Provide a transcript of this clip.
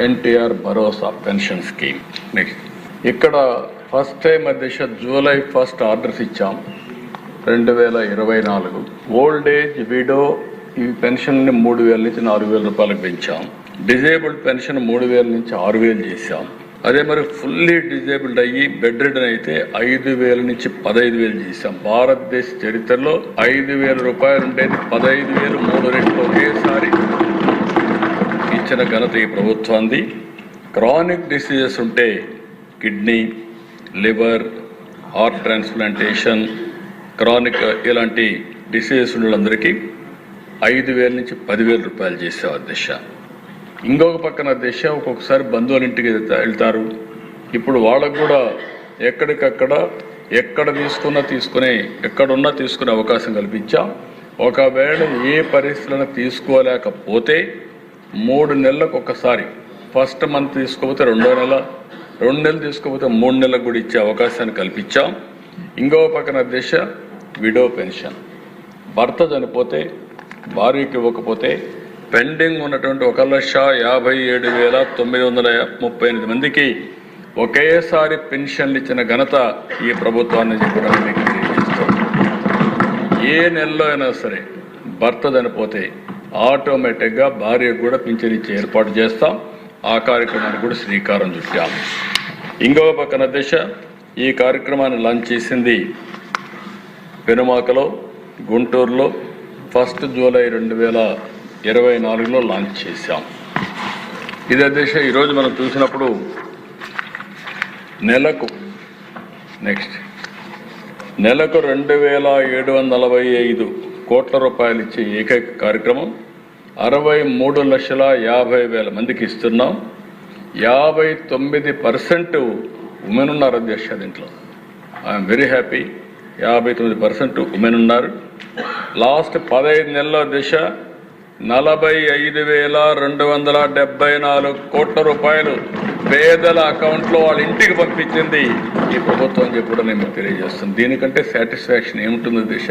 ఎన్టీఆర్ భరోసా pension scheme. Next ఇక్కడ first time అధ్యక్ష July 1 orders ఇచ్చాం 2024. ఓల్డ్ ఏజ్ విడో ఈ పెన్షన్ని 3,000 నుంచి 4,000 రూపాయలకు పెంచాం. డిజేబుల్డ్ పెన్షన్ 3,000 నుంచి 6,000 చేశాం. అదే మరి ఫుల్లీ డిజేబుల్డ్ అయ్యి బెడ్ రిడన్ అయితే 5,000 నుంచి 15,000 చేశాం. భారతదేశ చరిత్రలో 5,000 రూపాయలు ఉండేది 15,000 3 రెట్లు ఒకేసారి ఇచ్చిన ఘనత ఈ ప్రభుత్వాన్ని. క్రానిక్ డిసీజెస్ ఉంటే kidney, liver, heart transplantation, chronic ఇలాంటి డిసీజెస్ ఉన్న వాళ్ళందరికీ 5,000 నుంచి 10,000 రూపాయలు చేసే అధ్యక్ష. ఇంకొక పక్కన అధ్యక్ష ఒక్కొక్కసారి బంధువుల ఇంటికి వెళ్తారు. ఇప్పుడు వాళ్ళకు కూడా ఎక్కడికక్కడ ఎక్కడ ఎక్కడున్నా తీసుకునే అవకాశం కల్పించాం. ఒకవేళ ఏ పరిస్థితులను తీసుకోలేకపోతే 3 నెలలకు ఒకసారి, ఫస్ట్ మంత్ తీసుకోకపోతే 2వ నెల, 2 నెలలు తీసుకోకపోతే 3 నెలలకు కూడా ఇచ్చే అవకాశాన్ని కల్పించాం. ఇంకో పక్కన దిశ విడో పెన్షన్, భర్త చనిపోతే భార్యకి ఇవ్వకపోతే పెండింగ్ ఉన్నటువంటి 1,57,938 మందికి ఒకేసారి పెన్షన్లు ఇచ్చిన ఘనత ఈ ప్రభుత్వాన్ని చెప్పడానికి మీకు తెలియజేస్తాం. ఏ నెలలో అయినా సరే భర్త చనిపోతే ఆటోమేటిక్గా భార్యకు కూడా పింఛన్ ఇచ్చే ఏర్పాటు చేస్తాం. ఆ కార్యక్రమానికి కూడా శ్రీకారం చుట్టాం. ఇంకో పక్కన దిశ ఈ కార్యక్రమాన్ని లాంచ్ చేసింది పెనుమాకలో, గుంటూరులో 1 జూలై 2024లో లాంచ్ చేశాం. ఇదే దిశ ఈరోజు మనం చూసినప్పుడు నెలకు 2,745 కోట్ల రూపాయలు ఇచ్చే ఏకైక కార్యక్రమం. 63,50,000 మందికి ఇస్తున్నాం. 59% ఉమెన్ ఉన్నారు అధ్యక్ష. దీంట్లో ఐఎమ్ వెరీ హ్యాపీ. 59% ఉమెన్ ఉన్నారు. లాస్ట్ 15 నెలల దిశ 45,274 కోట్ల రూపాయలు పేదల అకౌంట్లో వాళ్ళ ఇంటికి పంపించింది ఈ ప్రభుత్వం అని చెప్పి కూడా నేను తెలియజేస్తాను. దీనికంటే సాటిస్ఫాక్షన్ ఏముంటుంది దిశ?